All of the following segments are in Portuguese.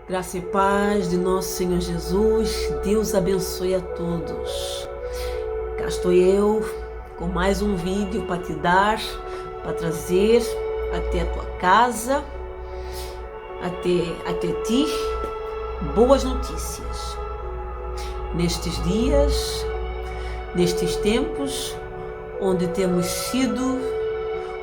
Graça e paz de nosso Senhor Jesus, Deus abençoe a todos. Cá estou eu com mais um vídeo para te dar, para trazer até a tua casa, até ti, boas notícias. Nestes dias, nestes tempos, onde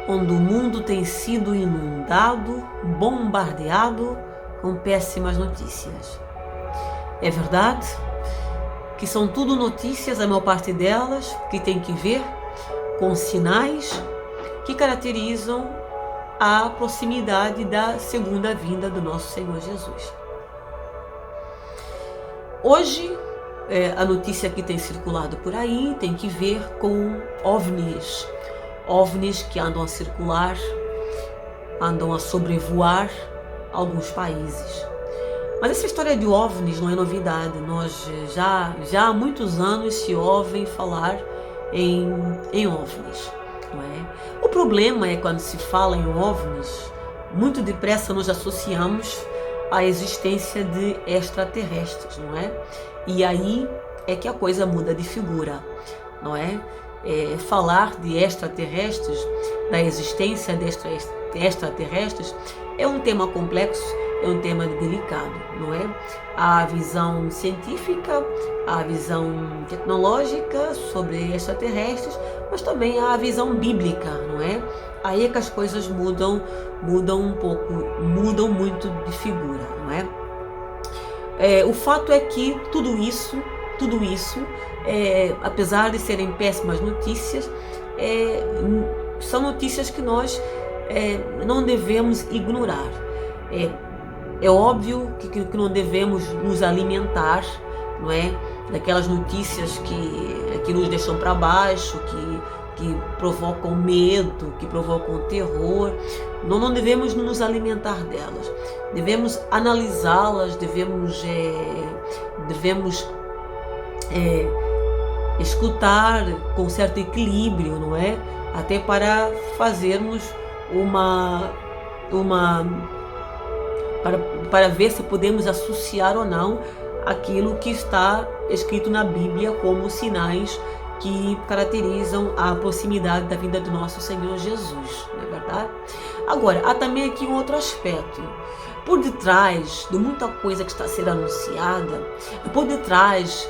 onde o mundo tem sido inundado, bombardeado com péssimas notícias. É verdade que são tudo notícias, a maior parte delas, que tem que ver com sinais que caracterizam a proximidade da segunda vinda do nosso Senhor Jesus. Hoje, a notícia que tem circulado por aí tem que ver com OVNIs que andam a circular, andam a sobrevoar alguns países. Mas essa história de OVNIs não é novidade. Nós já há muitos anos se ouvem falar em OVNIs, não é? O problema é quando se fala em OVNIs, muito depressa nos associamos à existência de extraterrestres, não é? E aí é que a coisa muda de figura, não é? Falar de extraterrestres, da existência de extraterrestres, é um tema complexo, é um tema delicado, não é? Há a visão científica, há a visão tecnológica sobre extraterrestres, mas também há a visão bíblica, não é? Aí é que as coisas mudam um pouco, mudam muito de figura, não é? O fato é que tudo isso, apesar de serem péssimas notícias, são notícias que nós não devemos ignorar. É óbvio que não devemos nos alimentar, não é? Daquelas notícias que nos deixam para baixo, que provocam medo, que provocam terror. Não devemos nos alimentar delas. Devemos analisá-las, devemos escutar com certo equilíbrio, não é? Até para fazermos para ver se podemos associar ou não aquilo que está escrito na Bíblia como sinais que caracterizam a proximidade da vinda do nosso Senhor Jesus, não é verdade? Agora, há também aqui um outro aspecto. Por detrás de muita coisa que está a ser anunciada, por detrás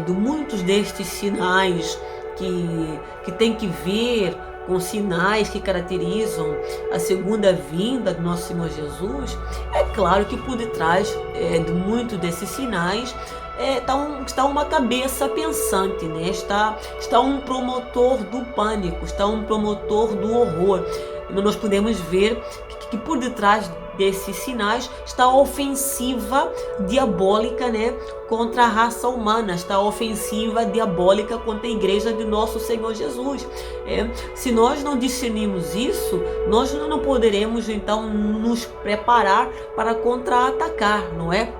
de muitos destes sinais que tem que ver com sinais que caracterizam a segunda vinda do nosso Senhor Jesus, é claro que por detrás de muitos desses sinais está uma cabeça pensante, né? Está um promotor do pânico, está um promotor do horror. Nós podemos ver que por detrás desses sinais está a ofensiva diabólica, né, contra a raça humana, está a ofensiva diabólica contra a igreja de nosso Senhor Jesus. Se nós não discernirmos isso, nós não poderemos então nos preparar para contra-atacar, não é?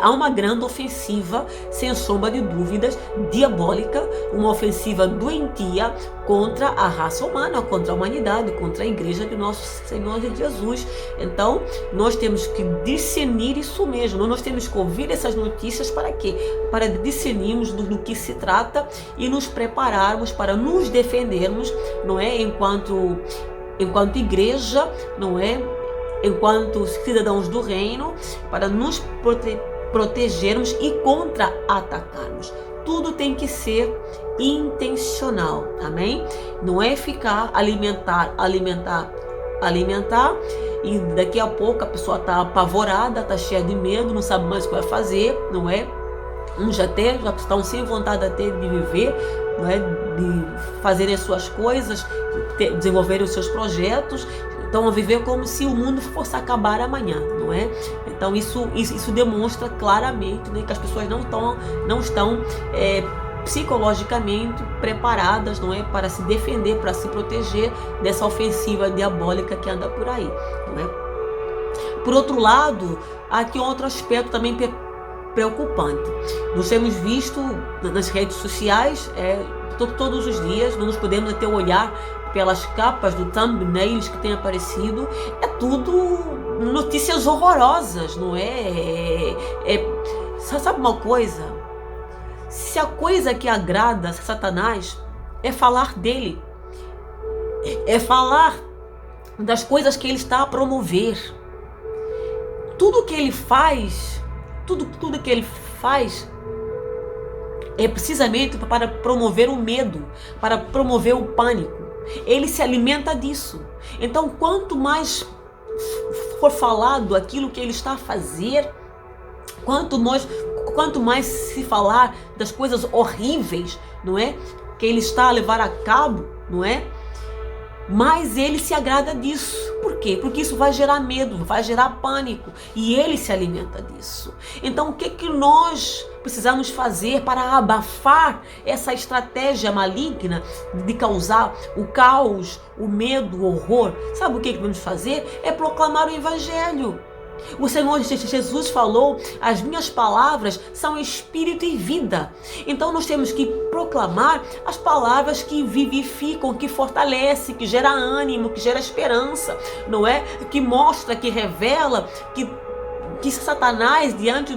Há uma grande ofensiva, sem sombra de dúvidas, diabólica, uma ofensiva doentia contra a raça humana, contra a humanidade, contra a igreja de nosso Senhor Jesus. Então, nós temos que discernir isso mesmo, nós temos que ouvir essas notícias para quê? Para discernirmos do que se trata e nos prepararmos para nos defendermos, não é? Enquanto igreja, não é? Enquanto cidadãos do reino, para nos protegermos e contra-atacarmos. Tudo tem que ser intencional, amém? Não é ficar alimentar e daqui a pouco a pessoa está apavorada, está cheia de medo, não sabe mais o que vai fazer, não é? Uns já estão sem vontade até de viver, não é? De fazerem as suas coisas, desenvolverem os seus projetos, estão a viver como se o mundo fosse acabar amanhã, não é? Então isso demonstra claramente, né, que as pessoas não estão psicologicamente preparadas, não é, para se defender, para se proteger dessa ofensiva diabólica que anda por aí, não é? Por outro lado, há aqui outro aspecto também preocupante. Nós temos visto nas redes sociais, todos os dias, não nos podemos até olhar pelas capas do thumbnails que tem aparecido, é tudo notícias horrorosas, não é? Sabe uma coisa? Se a coisa que agrada Satanás é falar dele, é falar das coisas que ele está a promover, tudo que ele faz, tudo que ele faz é precisamente para promover o medo, para promover o pânico. Ele se alimenta disso. Então, quanto mais for falado aquilo que ele está a fazer, quanto mais se falar das coisas horríveis, não é, que ele está a levar a cabo, não é, mais ele se agrada disso. Por quê? Porque isso vai gerar medo, vai gerar pânico, e ele se alimenta disso. Então, o que nós precisamos fazer para abafar essa estratégia maligna de causar o caos, o medo, o horror? Sabe o que vamos fazer? É proclamar o Evangelho. O Senhor Jesus falou: as minhas palavras são espírito e vida. Então nós temos que proclamar as palavras que vivificam, que fortalecem, que gera ânimo, que gera esperança, não é? Que mostra, que revela que Satanás, diante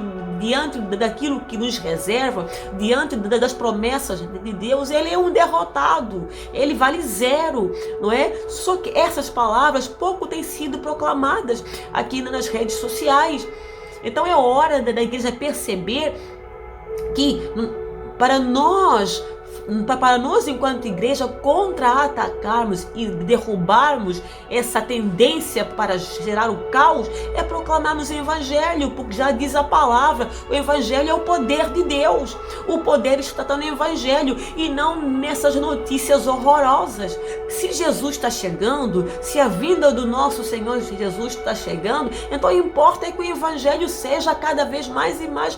daquilo que nos reserva, diante das promessas de Deus, ele é um derrotado, ele vale zero, não é? Só que essas palavras pouco têm sido proclamadas aqui nas redes sociais. Então é hora da igreja perceber que para nós enquanto igreja contra-atacarmos e derrubarmos essa tendência para gerar o caos, é proclamarmos o Evangelho, porque já diz a palavra, o Evangelho é o poder de Deus. O poder está no Evangelho e não nessas notícias horrorosas. Se Jesus está chegando, se a vinda do nosso Senhor Jesus está chegando, então importa é que o Evangelho seja cada vez mais e mais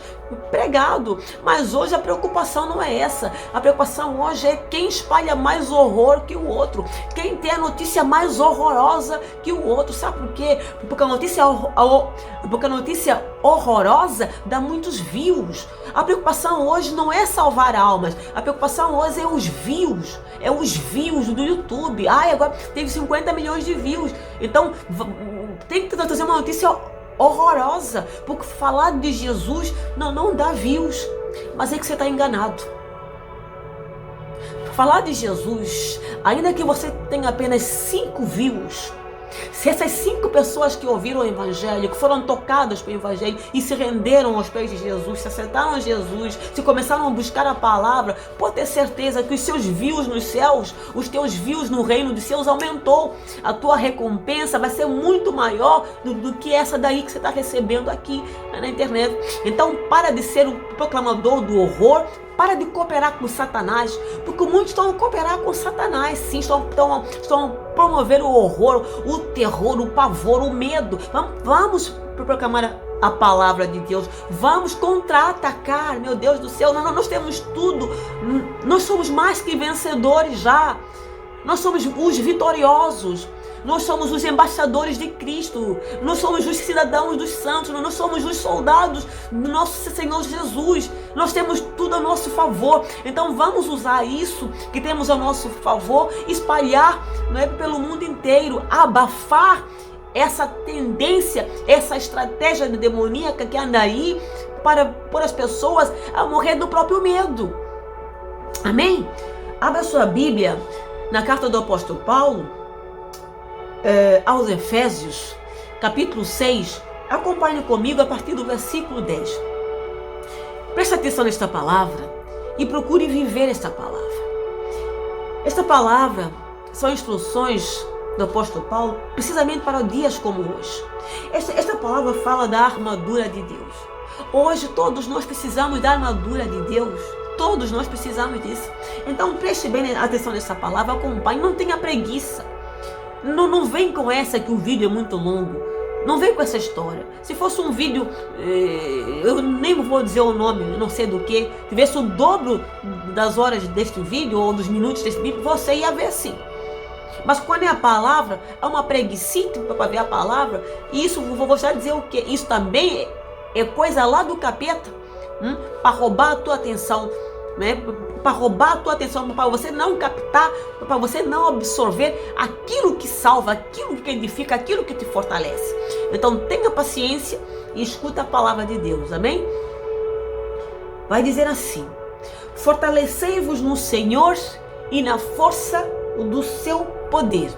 pregado. Mas hoje a preocupação não é essa. A preocupação hoje é quem espalha mais horror que o outro, quem tem a notícia mais horrorosa que o outro. Sabe por quê? Porque a notícia horrorosa dá muitos views. A preocupação hoje não é salvar almas, a preocupação hoje é os views, do YouTube. Agora teve 50 milhões de views, então tem que trazer uma notícia horrorosa, porque falar de Jesus não dá views. Mas é que você está enganado. Falar de Jesus, ainda que você tenha apenas 5 views, se essas 5 pessoas que ouviram o Evangelho, que foram tocadas pelo Evangelho e se renderam aos pés de Jesus, se aceitaram a Jesus, se começaram a buscar a palavra, pode ter certeza que os seus views nos céus, os teus views no reino dos céus aumentou. A tua recompensa vai ser muito maior do que essa daí que você está recebendo aqui na internet. Então para de ser o proclamador do horror, para de cooperar com Satanás, porque muitos estão a cooperar com Satanás, sim, estão a promover o horror, o terror, o pavor, o medo. Vamos proclamar a palavra de Deus, vamos contra-atacar, meu Deus do céu, nós temos tudo, nós somos mais que vencedores já, nós somos os vitoriosos. Nós somos os embaixadores de Cristo, nós somos os cidadãos dos santos, nós somos os soldados do nosso Senhor Jesus, nós temos tudo a nosso favor. Então vamos usar isso que temos a nosso favor, espalhar, não é, pelo mundo inteiro, abafar essa tendência, essa estratégia demoníaca que anda aí para pôr as pessoas a morrer do próprio medo. Amém? Abra sua Bíblia na carta do apóstolo Paulo, aos Efésios, capítulo 6, acompanhe comigo a partir do versículo 10. Preste atenção nesta palavra e procure viver esta palavra. Esta palavra são instruções do apóstolo Paulo, precisamente para dias como hoje. Esta palavra fala da armadura de Deus. Hoje todos nós precisamos da armadura de Deus. Todos nós precisamos disso. Então preste bem atenção nessa palavra, acompanhe, não tenha preguiça. Não vem com essa que o vídeo é muito longo. Não vem com essa história. Se fosse um vídeo, eu nem vou dizer o nome, não sei do que. Se tivesse o dobro das horas deste vídeo ou dos minutos deste vídeo, você ia ver sim. Mas quando é a palavra, é uma preguicite para ver a palavra. E isso, vou já dizer o que? Isso também é coisa lá do capeta, para roubar a tua atenção, né? para roubar a tua atenção, para você não captar, para você não absorver aquilo que salva, aquilo que edifica, aquilo que te fortalece. Então tenha paciência e escuta a palavra de Deus, amém? Vai dizer assim: fortalecei-vos no Senhor e na força do seu poder.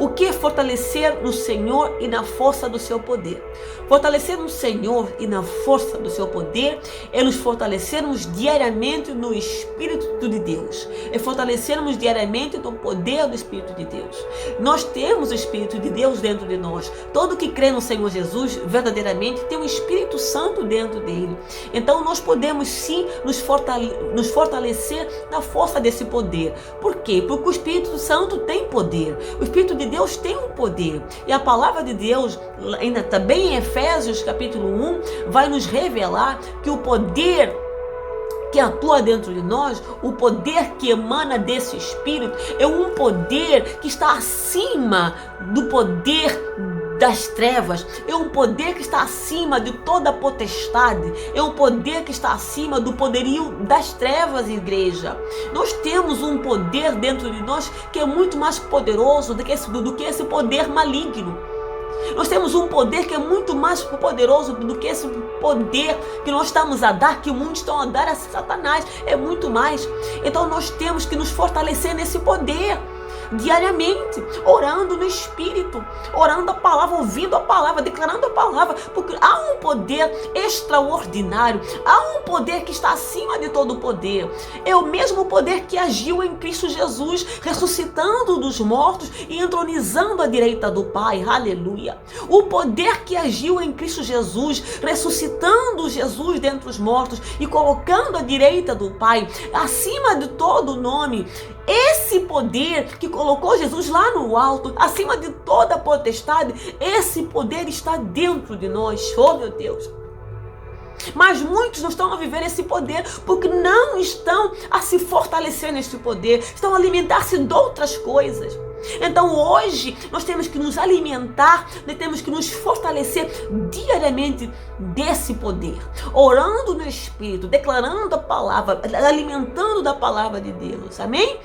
O que é fortalecer no Senhor e na força do seu poder? Fortalecer no Senhor e na força do seu poder é nos fortalecermos diariamente no Espírito de Deus. É fortalecermos diariamente no poder do Espírito de Deus. Nós temos o Espírito de Deus dentro de nós. Todo que crê no Senhor Jesus verdadeiramente tem o Espírito Santo dentro dele. Então nós podemos sim nos fortalecer na força desse poder. Por quê? Porque o Espírito Santo tem poder. O Espírito de Deus tem um poder. E a palavra de Deus, ainda também em Efésios capítulo 1, vai nos revelar que o poder que atua dentro de nós, o poder que emana desse Espírito, é um poder que está acima do poder das trevas, é um poder que está acima de toda potestade, é um poder que está acima do poderio das trevas, igreja. Nós temos um poder dentro de nós que é muito mais poderoso do que esse poder maligno. Nós temos um poder que é muito mais poderoso do que esse poder que nós estamos a dar, que o mundo está a dar a Satanás. É muito mais. Então nós temos que nos fortalecer nesse poder diariamente, orando no Espírito, orando a palavra, ouvindo a palavra, declarando a palavra, porque há um poder extraordinário, há um poder que está acima de todo o poder. É o mesmo poder que agiu em Cristo Jesus, ressuscitando dos mortos e entronizando à direita do Pai, aleluia. O poder que agiu em Cristo Jesus, ressuscitando Jesus dentre os mortos e colocando à direita do Pai, acima de todo nome. Esse poder que colocou Jesus lá no alto, acima de toda potestade, esse poder está dentro de nós. Oh, meu Deus! Mas muitos não estão a viver esse poder porque não estão a se fortalecer nesse poder, estão a alimentar-se de outras coisas. Então hoje nós temos que nos alimentar, nós temos que nos fortalecer diariamente desse poder, orando no Espírito, declarando a palavra, alimentando da palavra de Deus, amém?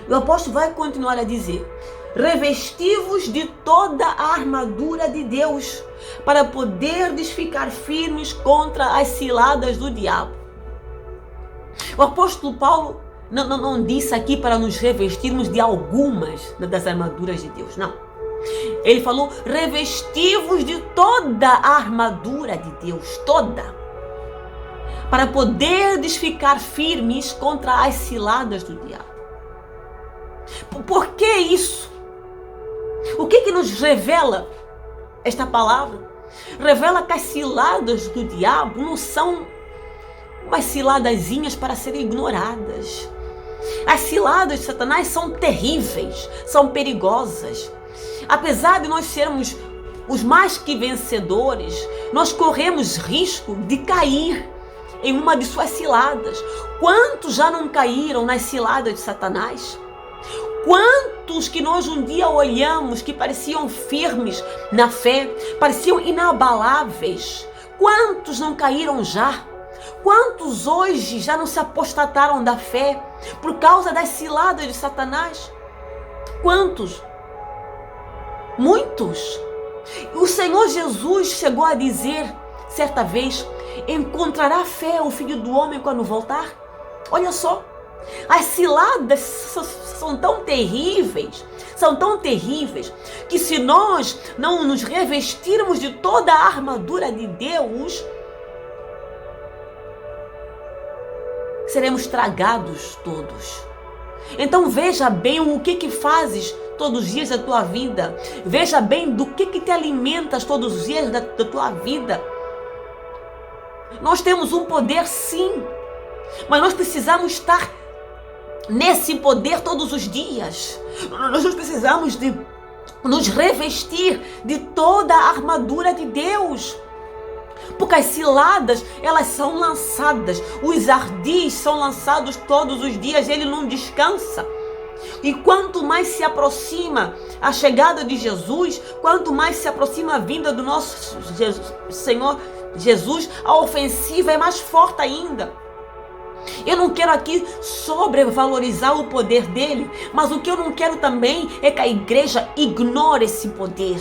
O apóstolo vai continuar a dizer: revesti-vos de toda a armadura de Deus, para poderdes ficar firmes contra as ciladas do diabo. O apóstolo Paulo não disse aqui para nos revestirmos de algumas das armaduras de Deus, não. Ele falou: revesti-vos de toda a armadura de Deus, toda, para poderdes ficar firmes contra as ciladas do diabo. Por que isso? O que nos revela esta palavra? Revela que as ciladas do diabo não são umas ciladazinhas para serem ignoradas. As ciladas de Satanás são terríveis, são perigosas. Apesar de nós sermos os mais que vencedores, nós corremos risco de cair em uma de suas ciladas. Quantos já não caíram nas ciladas de Satanás? Quantos que nós um dia olhamos que pareciam firmes na fé, pareciam inabaláveis? Quantos não caíram já? Quantos hoje já não se apostataram da fé por causa das ciladas de Satanás? Quantos? Muitos. O Senhor Jesus chegou a dizer certa vez: encontrará fé o Filho do Homem quando voltar? Olha só, as ciladas são tão terríveis, que se nós não nos revestirmos de toda a armadura de Deus, seremos tragados todos. Então veja bem o que fazes todos os dias da tua vida. Veja bem do que te alimentas todos os dias da tua vida. Nós temos um poder sim, mas nós precisamos estar nesse poder todos os dias. Nós precisamos de nos revestir de toda a armadura de Deus. Porque as ciladas, elas são lançadas, os ardis são lançados todos os dias, ele não descansa. E quanto mais se aproxima a chegada de Jesus, quanto mais se aproxima a vinda do nosso Senhor Jesus, a ofensiva é mais forte ainda. Eu não quero aqui sobrevalorizar o poder dele, mas o que eu não quero também é que a igreja ignore esse poder.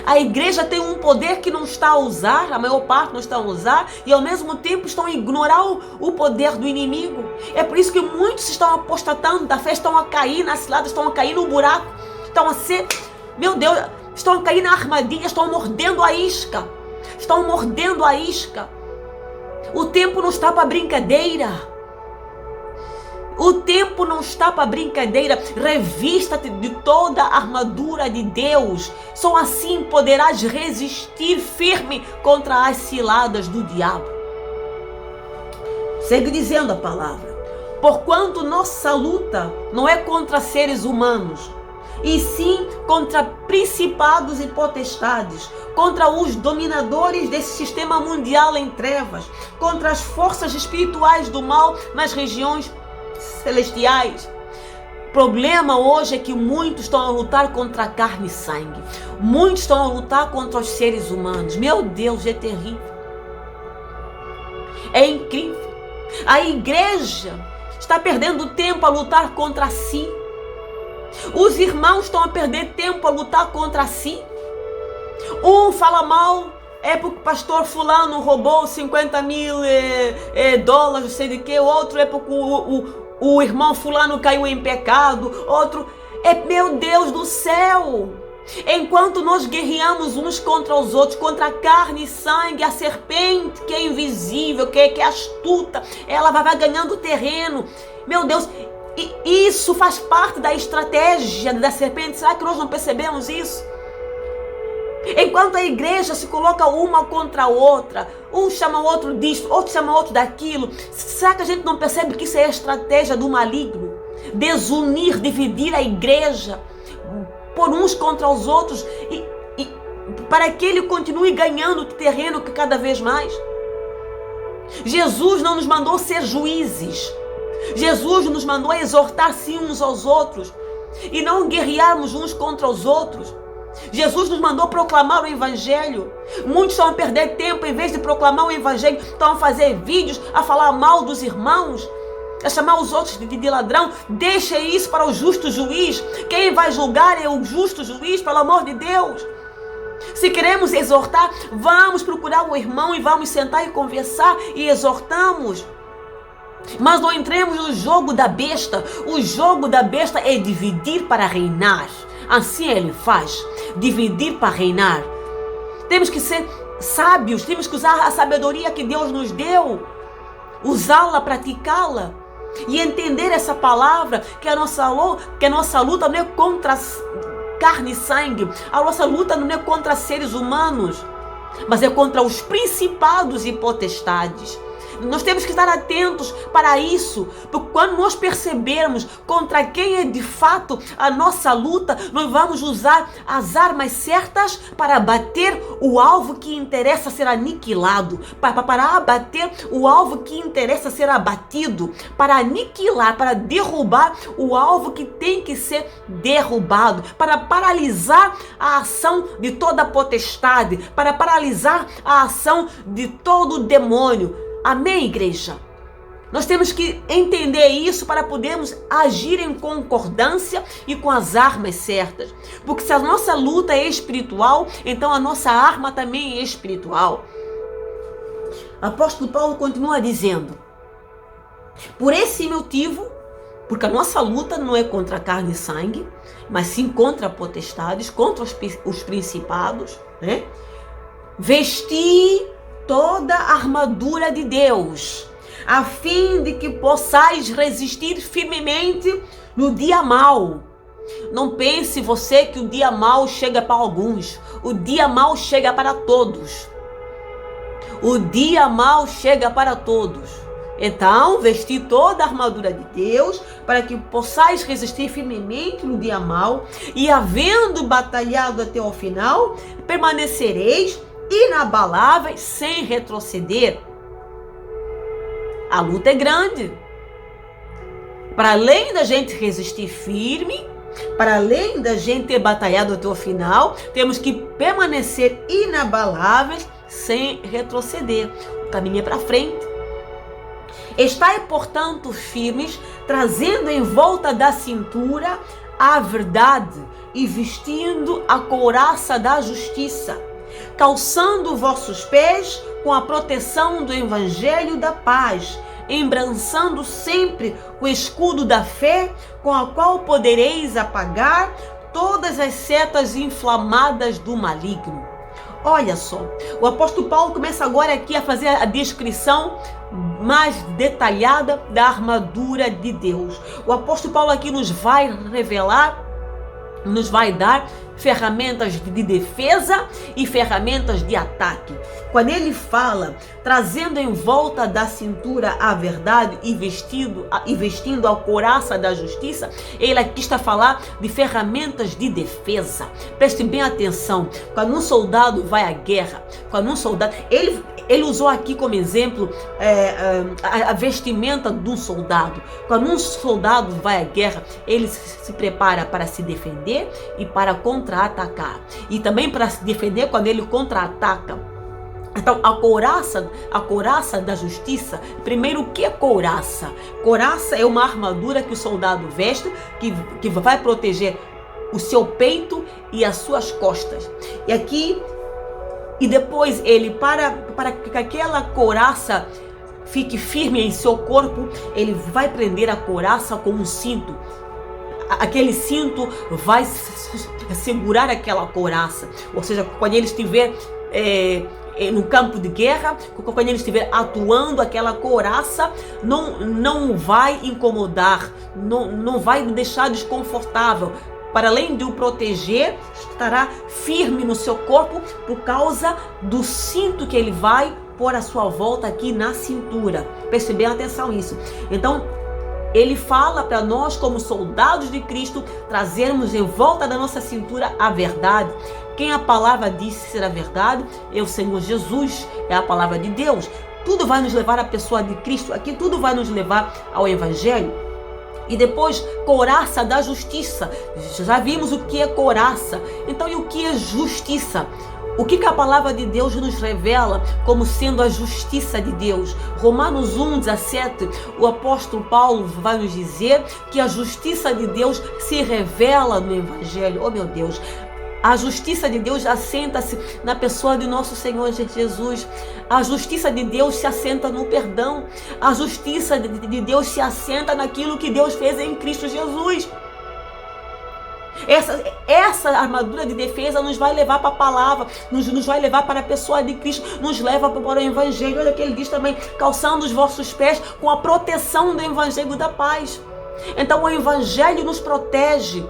A igreja tem um poder que não está a usar, a maior parte não está a usar, e ao mesmo tempo estão a ignorar o poder do inimigo. É por isso que muitos estão apostatando da fé, estão a cair nas ciladas, estão a cair no buraco, estão a ser, meu Deus, estão a cair na armadilha, estão mordendo a isca. Estão mordendo a isca. O tempo não está para brincadeira. O tempo não está para brincadeira. Revista-te de toda a armadura de Deus. Só assim poderás resistir firme contra as ciladas do diabo. Segue dizendo a palavra. Porquanto nossa luta não é contra seres humanos, e sim contra principados e potestades, contra os dominadores desse sistema mundial em trevas, contra as forças espirituais do mal nas regiões celestiais. O problema hoje é que muitos estão a lutar contra a carne e sangue. Muitos estão a lutar contra os seres humanos. Meu Deus, é terrível. É incrível. A igreja está perdendo tempo a lutar contra si. Os irmãos estão a perder tempo a lutar contra si. Um fala mal, é porque o pastor fulano roubou 50 mil dólares, não sei de que. Outro é porque o irmão fulano caiu em pecado. Outro meu Deus do céu. Enquanto nós guerreamos uns contra os outros, contra a carne e sangue, a serpente que é invisível, que é astuta, ela vai ganhando terreno. Meu Deus, e isso faz parte da estratégia da serpente. Será que nós não percebemos isso? Enquanto a igreja se coloca uma contra a outra, um chama o outro disso, outro chama o outro daquilo, será que a gente não percebe que isso é a estratégia do maligno? Desunir, dividir a igreja por uns contra os outros, e para que ele continue ganhando terreno cada vez mais. Jesus não nos mandou ser juízes. Jesus nos mandou exortar sim uns aos outros e não guerrearmos uns contra os outros. Jesus nos mandou proclamar o evangelho. Muitos estão a perder tempo, em vez de proclamar o evangelho, estão a fazer vídeos, a falar mal dos irmãos, a chamar os outros de ladrão. Deixa isso para o justo juiz. Quem vai julgar é o justo juiz, pelo amor de Deus. Se queremos exortar, vamos procurar o irmão e vamos sentar e conversar e exortamos. Mas não entremos no jogo da besta. O jogo da besta é dividir para reinar. Assim ele faz, dividir para reinar. Temos que ser sábios, temos que usar a sabedoria que Deus nos deu, usá-la, praticá-la e entender essa palavra, que a nossa luta não é contra carne e sangue, a nossa luta não é contra seres humanos, mas é contra os principados e potestades. Nós temos que estar atentos para isso, porque quando nós percebermos contra quem é de fato a nossa luta, nós vamos usar as armas certas para abater o alvo que interessa ser aniquilado, para abater o alvo que interessa ser abatido, para aniquilar, para derrubar o alvo que tem que ser derrubado, para paralisar a ação de toda a potestade, para paralisar a ação de todo o demônio. Amém, igreja? Nós temos que entender isso para podermos agir em concordância e com as armas certas. Porque se a nossa luta é espiritual, então a nossa arma também é espiritual. Apóstolo Paulo continua dizendo: por esse motivo, porque a nossa luta não é contra carne e sangue, mas sim contra potestades, contra os principados, né? Vesti toda a armadura de Deus, a fim de que possais resistir firmemente no dia mau. Não pense você que o dia mau chega para alguns. O dia mau chega para todos. O dia mau chega para todos. Então, vestir toda a armadura de Deus, para que possais resistir firmemente no dia mau, e havendo batalhado até o final, permanecereis inabaláveis, sem retroceder. A luta é grande. Para além da gente resistir firme, para além da gente ter batalhado até o final, temos que permanecer inabaláveis, sem retroceder. O caminho é para frente. Estai, portanto, firmes, trazendo em volta da cintura a verdade e vestindo a couraça da justiça, calçando vossos pés com a proteção do evangelho da paz, embrançando sempre o escudo da fé, com a qual podereis apagar todas as setas inflamadas do maligno. Olha só, o apóstolo Paulo começa agora aqui a fazer a descrição mais detalhada da armadura de Deus. O apóstolo Paulo aqui nos vai revelar, nos vai dar ferramentas de defesa e ferramentas de ataque. Quando ele fala, trazendo em volta da cintura a verdade e vestindo a couraça da justiça, ele aqui está a falar de ferramentas de defesa. Preste bem atenção, quando um soldado vai à guerra, quando um soldado, ele usou aqui como exemplo a vestimenta de um soldado. Quando um soldado vai à guerra, ele se prepara para se defender e para contra-atacar. E também para se defender quando ele contra-ataca. Então, a couraça da justiça, primeiro, o que é couraça? Couraça é uma armadura que o soldado veste, que vai proteger o seu peito e as suas costas. E depois ele, para que aquela couraça fique firme em seu corpo, ele vai prender a couraça com um cinto. Aquele cinto vai segurar aquela couraça. Ou seja, quando ele estiver no campo de guerra, quando ele estiver atuando, aquela couraça não vai incomodar, não vai deixar desconfortável. Para além de o proteger, estará firme no seu corpo por causa do cinto que ele vai pôr à sua volta aqui na cintura. Preste bem atenção nisso. Então, ele fala para nós, como soldados de Cristo, trazermos em volta da nossa cintura a verdade. Quem a palavra disse ser a verdade é o Senhor Jesus, é a palavra de Deus. Tudo vai nos levar à pessoa de Cristo, aqui tudo vai nos levar ao Evangelho. E depois, couraça da justiça. Já vimos o que é couraça. Então, e o que é justiça? O que a palavra de Deus nos revela como sendo a justiça de Deus? Romanos 1:17, o apóstolo Paulo vai nos dizer que a justiça de Deus se revela no Evangelho. Oh, meu Deus! A justiça de Deus assenta-se na pessoa de nosso Senhor Jesus. A justiça de Deus se assenta no perdão. A justiça de Deus se assenta naquilo que Deus fez em Cristo Jesus. Essa armadura de defesa nos vai levar para a palavra, nos vai levar para a pessoa de Cristo, nos leva para o Evangelho. Olha o que ele diz também, calçando os vossos pés com a proteção do Evangelho da paz. Então o Evangelho nos protege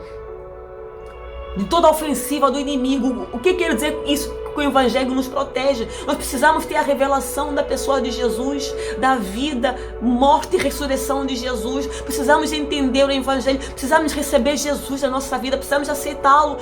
de toda a ofensiva do inimigo. O que quer dizer isso? Que o Evangelho nos protege. Nós precisamos ter a revelação da pessoa de Jesus, da vida, morte e ressurreição de Jesus. Precisamos entender o Evangelho, precisamos receber Jesus na nossa vida, precisamos aceitá-lo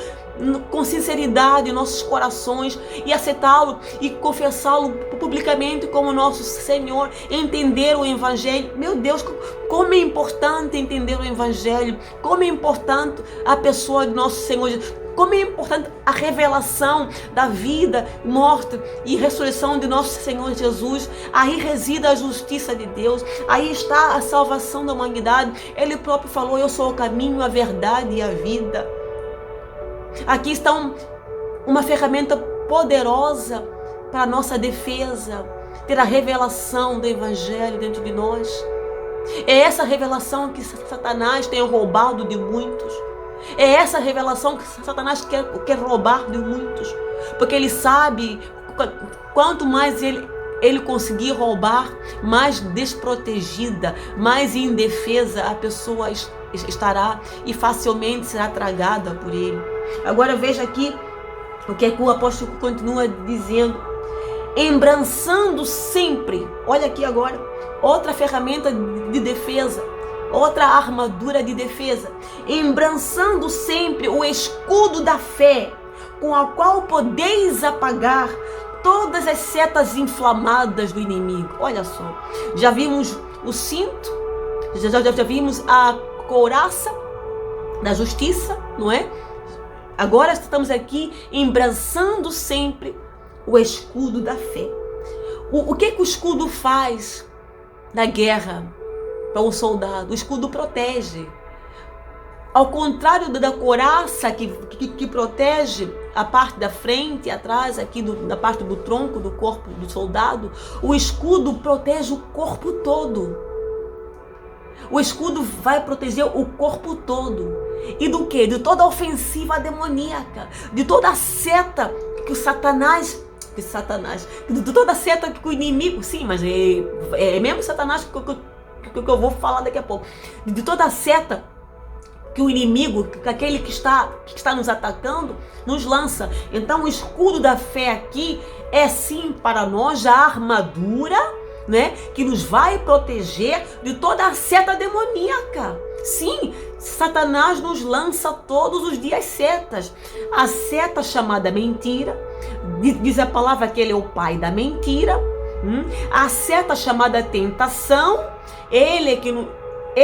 com sinceridade em nossos corações e aceitá-lo e confessá-lo publicamente como nosso Senhor, entender o Evangelho. Meu Deus, como é importante entender o Evangelho, como é importante a pessoa de nosso Senhor Jesus, como é importante a revelação da vida, morte e ressurreição de nosso Senhor Jesus. Aí reside a justiça de Deus, aí está a salvação da humanidade. Ele próprio falou: eu sou o caminho, a verdade e a vida. Aqui está uma ferramenta poderosa para a nossa defesa, ter a revelação do Evangelho dentro de nós. É essa revelação que Satanás tem roubado de muitos. É essa revelação que Satanás quer roubar de muitos. Porque ele sabe, quanto mais ele conseguir roubar, mais desprotegida, mais indefesa a pessoa estará e facilmente será tragada por ele. Agora veja aqui o que o apóstolo continua dizendo: embrançando sempre. Olha aqui agora, outra ferramenta de defesa, outra armadura de defesa. Embrançando sempre o escudo da fé, com a qual podeis apagar todas as setas inflamadas do inimigo. Olha só, já vimos o cinto, já vimos a couraça da justiça, não é? Agora estamos aqui embrançando sempre o escudo da fé. O que o escudo faz? na guerra para um soldado. O escudo protege. Ao contrário da couraça que protege a parte da frente e atrás, aqui da parte do tronco do corpo do soldado, o escudo protege o corpo todo. O escudo vai proteger o corpo todo. E do quê? De toda a ofensiva demoníaca, de toda a seta que o Satanás, de toda a seta que o inimigo, sim, mas é mesmo Satanás que eu vou falar daqui a pouco, de toda a seta que o inimigo, aquele que está nos atacando, nos lança. Então o escudo da fé aqui é sim para nós a armadura, né, que nos vai proteger de toda a seta demoníaca. Sim, Satanás nos lança todos os dias setas. A seta chamada mentira, diz a palavra que ele é o pai da mentira. A seta chamada tentação, ele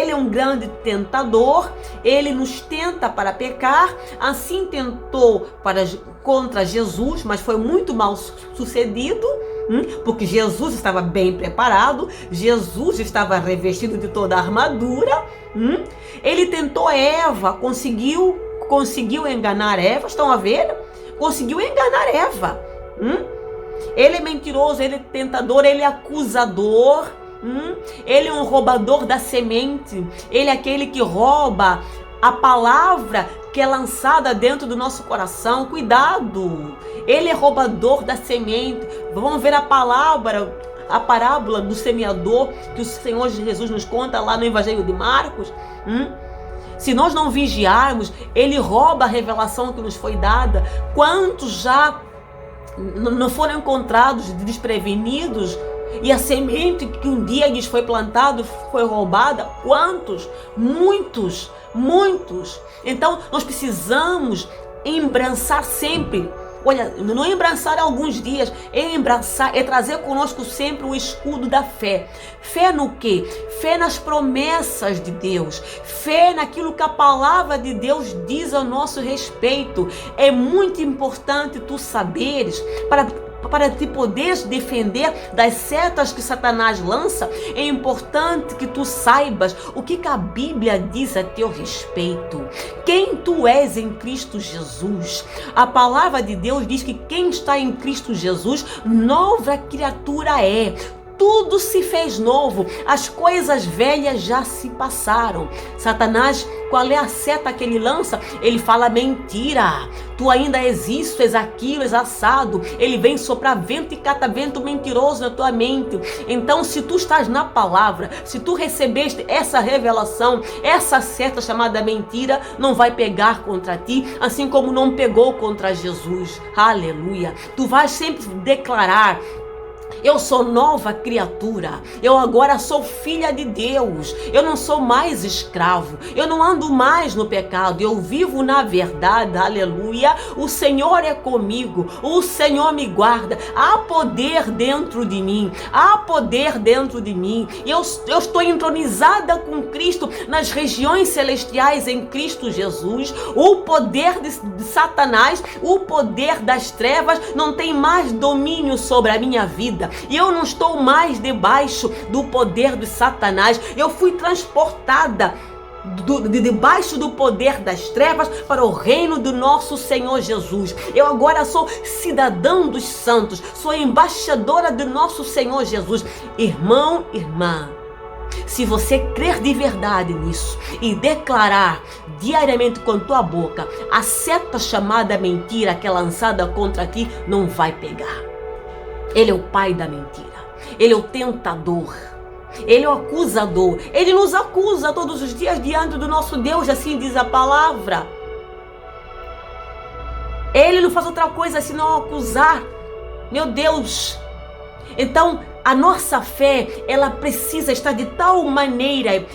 é um grande tentador, ele nos tenta para pecar. Assim tentou contra Jesus, mas foi muito mal sucedido, porque Jesus estava bem preparado, Jesus estava revestido de toda a armadura. Ele tentou Eva, conseguiu enganar Eva, estão a ver? Conseguiu enganar Eva. Ele é mentiroso, ele é tentador, ele é acusador. Ele é um roubador da semente. Ele é aquele que rouba a palavra que é lançada dentro do nosso coração. Cuidado! Ele é roubador da semente. Vamos ver a parábola do semeador que o Senhor Jesus nos conta lá no Evangelho de Marcos. Se nós não vigiarmos, ele rouba a revelação que nos foi dada. Quantos já não foram encontrados desprevenidos? E a semente que um dia lhes foi plantada foi roubada? Quantos? Muitos, muitos. Então nós precisamos embrançar sempre. Olha, não embrançar alguns dias, é trazer conosco sempre o escudo da fé. Fé no quê? Fé nas promessas de Deus. Fé naquilo que a palavra de Deus diz a nosso respeito. É muito importante tu saberes, para te poderes defender das setas que Satanás lança, é importante que tu saibas o que a Bíblia diz a teu respeito. Quem tu és em Cristo Jesus. A palavra de Deus diz que quem está em Cristo Jesus, nova criatura é. Tudo se fez novo, as coisas velhas já se passaram. Satanás, qual é a seta que ele lança? Ele fala mentira. Tu ainda és isso, és aquilo, és assado. Ele vem soprar vento e catavento mentiroso na tua mente. Então, se tu estás na palavra, se tu recebeste essa revelação, essa seta chamada mentira não vai pegar contra ti, assim como não pegou contra Jesus. Aleluia. Tu vais sempre declarar: eu sou nova criatura, eu agora sou filha de Deus, eu não sou mais escravo, eu não ando mais no pecado, eu vivo na verdade, aleluia. O Senhor é comigo, o Senhor me guarda, há poder dentro de mim, há poder dentro de mim. Eu estou entronizada com Cristo nas regiões celestiais em Cristo Jesus. O poder de Satanás, o poder das trevas não tem mais domínio sobre a minha vida. E eu não estou mais debaixo do poder de Satanás. Eu fui transportada debaixo do poder das trevas para o reino do nosso Senhor Jesus. Eu agora sou cidadão dos santos, sou embaixadora do nosso Senhor Jesus. Irmão, irmã, se você crer de verdade nisso e declarar diariamente com tua boca, a seta chamada mentira que é lançada contra ti não vai pegar. Ele é o pai da mentira, ele é o tentador, ele é o acusador, ele nos acusa todos os dias diante do nosso Deus, assim diz a palavra. Ele não faz outra coisa senão acusar, meu Deus. Então a nossa fé, ela precisa estar de tal maneira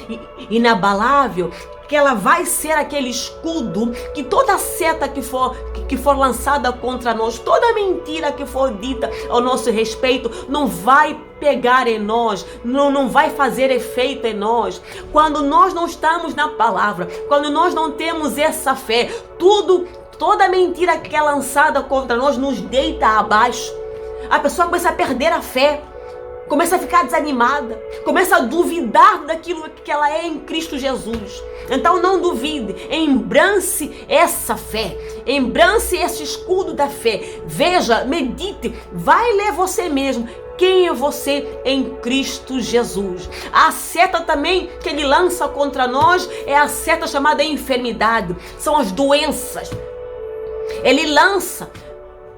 inabalável, que ela vai ser aquele escudo que toda seta que for lançada contra nós, toda mentira que for dita ao nosso respeito, não vai pegar em nós, não vai fazer efeito em nós. Quando nós não estamos na palavra, quando nós não temos essa fé, toda mentira que é lançada contra nós nos deita abaixo. A pessoa começa a perder a fé. começa a ficar desanimada, começa a duvidar daquilo que ela é em Cristo Jesus. Então não duvide, embrance essa fé, embrance esse escudo da fé. Veja, medite, vai ler você mesmo. Quem é você em Cristo Jesus? A seta também que ele lança contra nós é a seta chamada enfermidade. São as doenças. Ele lança.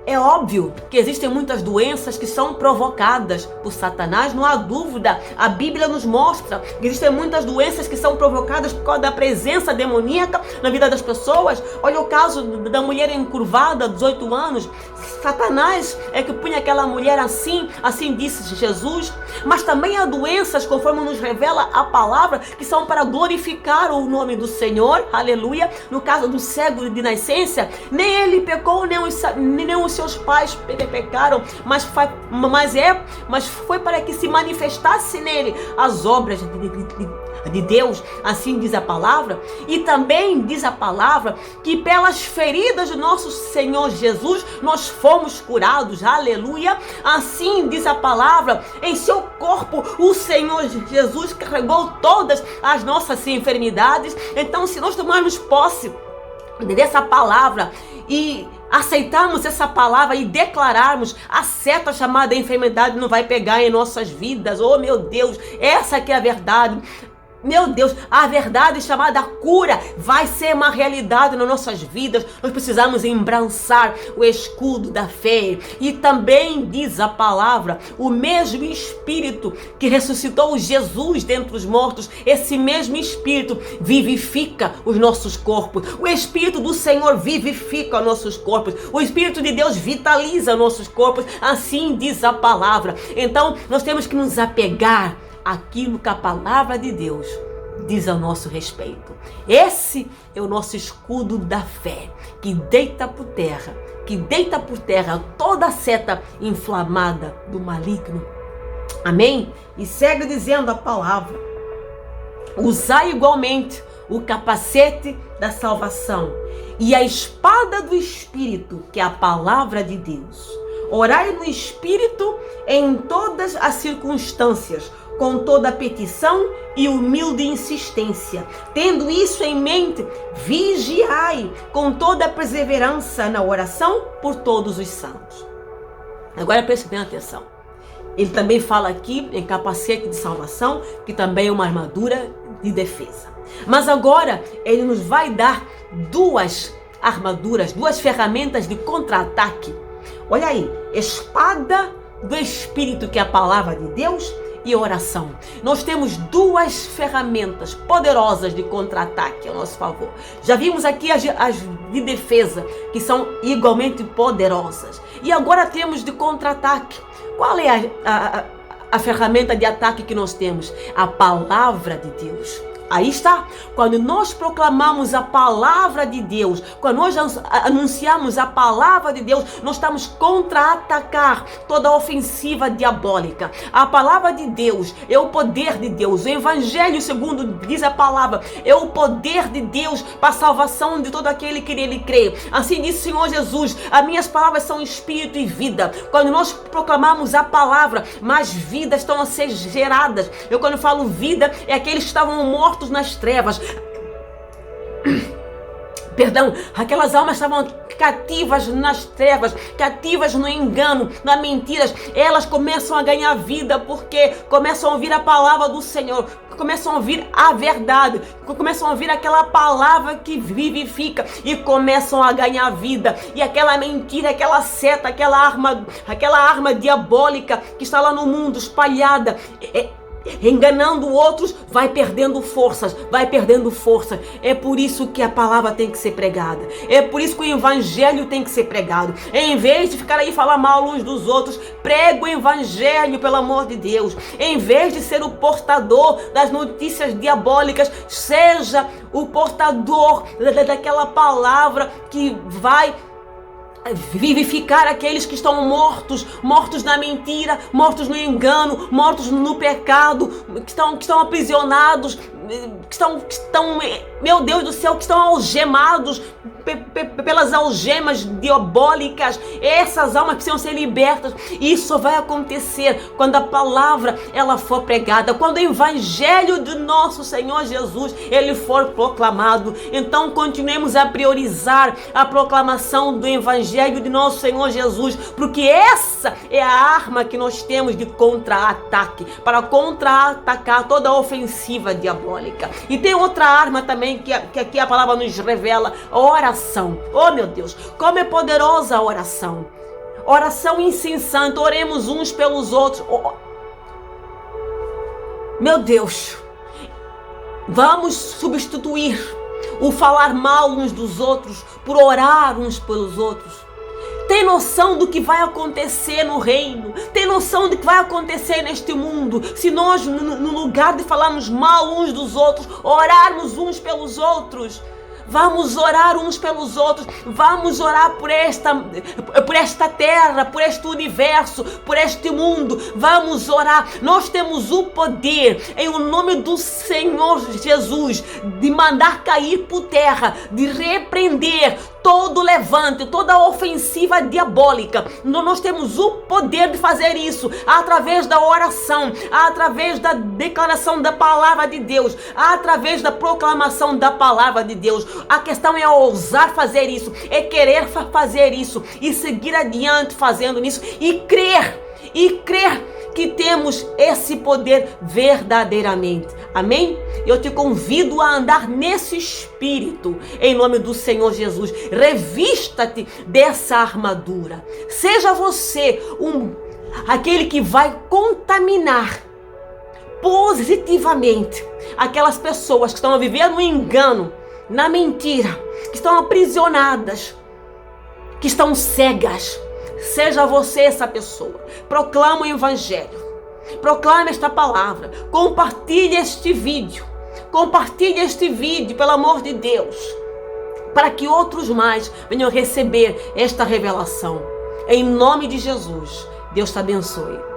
É óbvio que existem muitas doenças que são provocadas por Satanás, não há dúvida. A Bíblia nos mostra que existem muitas doenças que são provocadas por causa da presença demoníaca na vida das pessoas. Olha o caso da mulher encurvada, 18 anos. Satanás é que punha aquela mulher assim disse Jesus. Mas também há doenças, conforme nos revela a palavra, que são para glorificar o nome do Senhor, aleluia. No caso do cego de nascença, nem ele pecou, nem os seus pais pecaram, mas foi para que se manifestasse nele as obras de Deus, assim diz a palavra. E também diz a palavra que pelas feridas do nosso Senhor Jesus nós fomos curados, aleluia. Assim diz a palavra, em seu corpo o Senhor Jesus carregou todas as nossas enfermidades. Então, se nós tomarmos posse dessa palavra e aceitarmos essa palavra e declararmos, a seta chamada enfermidade não vai pegar em nossas vidas. Oh meu Deus, essa que é a verdade. Meu Deus, a verdade chamada cura vai ser uma realidade nas nossas vidas. Nós precisamos embraçar o escudo da fé. E também diz a palavra, o mesmo Espírito que ressuscitou Jesus dentre os mortos, esse mesmo Espírito vivifica os nossos corpos. O Espírito do Senhor vivifica os nossos corpos. O Espírito de Deus vitaliza nossos corpos. Assim diz a palavra. Então, nós temos que nos apegar aquilo que a palavra de Deus diz ao nosso respeito. Esse é o nosso escudo da fé, que deita por terra toda a seta inflamada do maligno. Amém? E segue dizendo a palavra: usai igualmente o capacete da salvação e a espada do Espírito, que é a palavra de Deus. Orai no Espírito em todas as circunstâncias, com toda petição e humilde insistência. Tendo isso em mente, vigiai com toda perseverança na oração por todos os santos. Agora preste bem atenção. Ele também fala aqui em capacete de salvação, que também é uma armadura de defesa. Mas agora ele nos vai dar duas armaduras, duas ferramentas de contra-ataque. Olha aí, espada do Espírito, que é a palavra de Deus, e oração. Nós temos duas ferramentas poderosas de contra-ataque a nosso favor. Já vimos aqui as de defesa, que são igualmente poderosas. E agora temos de contra-ataque. Qual é a ferramenta de ataque que nós temos? A palavra de Deus. Aí está, quando nós proclamamos a palavra de Deus, quando nós anunciamos a palavra de Deus, nós estamos contra-atacar toda a ofensiva diabólica. A palavra de Deus é o poder de Deus. O Evangelho, segundo diz a palavra, é o poder de Deus para a salvação de todo aquele que nele crê. Assim diz o Senhor Jesus: as minhas palavras são espírito e vida. Quando nós proclamamos a palavra, mais vidas estão a ser geradas. Eu, quando falo vida, é aqueles que estavam mortos nas trevas. Perdão, aquelas almas estavam cativas nas trevas, cativas no engano, nas mentiras. Elas começam a ganhar vida porque começam a ouvir a palavra do Senhor, começam a ouvir a verdade, começam a ouvir aquela palavra que vivifica e começam a ganhar vida. E aquela mentira, aquela seta, aquela arma diabólica que está lá no mundo espalhada, enganando outros, vai perdendo forças. É por isso que a palavra tem que ser pregada. É por isso que o evangelho tem que ser pregado. Em vez de ficar aí falar mal uns dos outros, prega o evangelho, pelo amor de Deus. Em vez de ser o portador das notícias diabólicas, seja o portador daquela palavra que vai vivificar aqueles que estão mortos na mentira, mortos no engano, mortos no pecado, que estão aprisionados, que estão meu Deus do céu, que estão algemados pelas algemas diabólicas, essas almas precisam ser libertas. Isso só vai acontecer quando a palavra ela for pregada, quando o evangelho de nosso Senhor Jesus ele for proclamado. Então continuemos a priorizar a proclamação do evangelho de nosso Senhor Jesus, porque essa é a arma que nós temos de contra-ataque, para contra-atacar toda a ofensiva diabólica. E tem outra arma também que aqui a palavra nos revela: a oração. Oh meu Deus, como é poderosa a oração. Oração incessante, oremos uns pelos outros. Meu Deus, vamos substituir o falar mal uns dos outros por orar uns pelos outros. Tem noção do que vai acontecer no reino? Tem noção do que vai acontecer neste mundo se nós, no lugar de falarmos mal uns dos outros, orarmos uns pelos outros? Vamos orar uns pelos outros, vamos orar por esta terra, por este universo, por este mundo. Vamos orar. Nós temos o poder, em o nome do Senhor Jesus, de mandar cair por terra, de repreender todo levante, toda ofensiva diabólica. Nós temos o poder de fazer isso através da oração, através da declaração da palavra de Deus, através da proclamação da palavra de Deus. A questão é ousar fazer isso, é querer fazer isso e seguir adiante fazendo isso e crer que temos esse poder verdadeiramente. Amém? Eu te convido a andar nesse espírito, em nome do Senhor Jesus. Revista-te dessa armadura. Seja você aquele que vai contaminar positivamente aquelas pessoas que estão a viver no engano, na mentira, que estão aprisionadas, que estão cegas. Seja você essa pessoa. Proclama o evangelho. Proclame esta palavra. Compartilhe este vídeo. Compartilhe este vídeo, pelo amor de Deus, para que outros mais venham receber esta revelação. Em nome de Jesus, Deus te abençoe.